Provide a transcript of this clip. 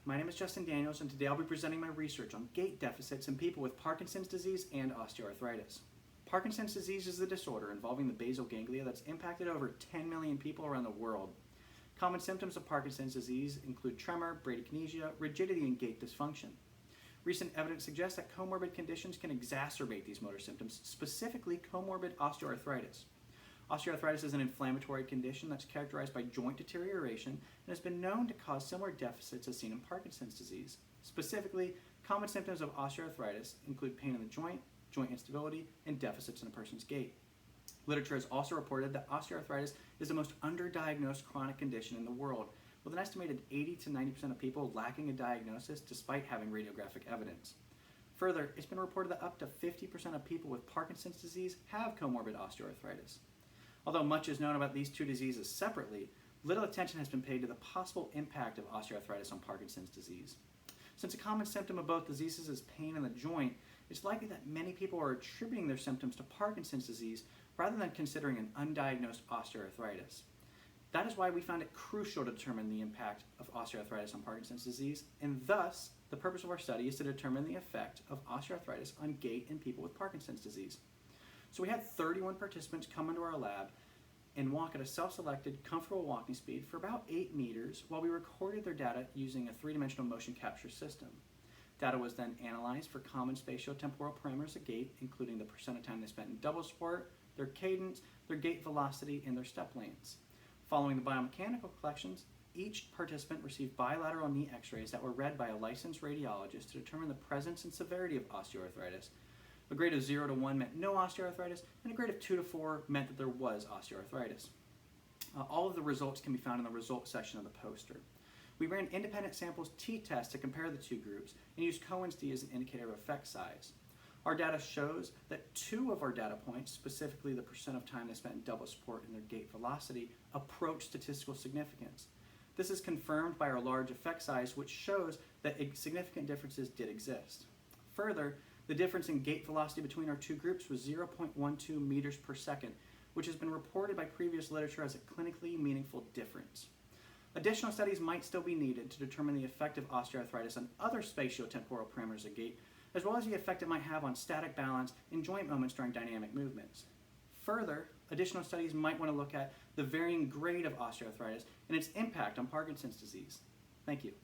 my name is Justin Daniels, and today I'll be presenting my research on gait deficits in people with Parkinson's disease and osteoarthritis. Parkinson's disease is a disorder involving the basal ganglia that's impacted over 10 million people around the world. Common symptoms of Parkinson's disease include tremor, bradykinesia, rigidity, and gait dysfunction. Recent evidence suggests that comorbid conditions can exacerbate these motor symptoms, specifically comorbid osteoarthritis. Osteoarthritis is an inflammatory condition that's characterized by joint deterioration and has been known to cause similar deficits as seen in Parkinson's disease. Specifically, common symptoms of osteoarthritis include pain in the joint instability, and deficits in a person's gait. Literature has also reported that osteoarthritis is the most underdiagnosed chronic condition in the world, with an estimated 80 to 90% of people lacking a diagnosis despite having radiographic evidence. Further, it's been reported that up to 50% of people with Parkinson's disease have comorbid osteoarthritis. Although much is known about these two diseases separately, little attention has been paid to the possible impact of osteoarthritis on Parkinson's disease. Since a common symptom of both diseases is pain in the joint, it's likely that many people are attributing their symptoms to Parkinson's disease rather than considering an undiagnosed osteoarthritis. That is why we found it crucial to determine the impact of osteoarthritis on Parkinson's disease, and thus, the purpose of our study is to determine the effect of osteoarthritis on gait in people with Parkinson's disease. So we had 31 participants come into our lab and walk at a self-selected, comfortable walking speed for about 8 meters while we recorded their data using a three-dimensional motion capture system. Data was then analyzed for common spatiotemporal parameters of gait, including the percent of time they spent in double sport, their cadence, their gait velocity, and their step lengths. Following the biomechanical collections, each participant received bilateral knee x-rays that were read by a licensed radiologist to determine the presence and severity of osteoarthritis. A grade of 0 to 1 meant no osteoarthritis, and a grade of 2 to 4 meant that there was osteoarthritis. All of the results can be found in the results section of the poster. We ran independent samples t-tests to compare the two groups and used Cohen's d as an indicator of effect size. Our data shows that 2 of our data points, specifically the percent of time they spent in double sport and their gait velocity, approach statistical significance. This is confirmed by our large effect size, which shows that significant differences did exist. Further, the difference in gait velocity between our two groups was 0.12 meters per second, which has been reported by previous literature as a clinically meaningful difference. Additional studies might still be needed to determine the effect of osteoarthritis on other spatiotemporal parameters of gait, as well as the effect it might have on static balance and joint moments during dynamic movements. Further, additional studies might want to look at the varying grade of osteoarthritis and its impact on Parkinson's disease. Thank you.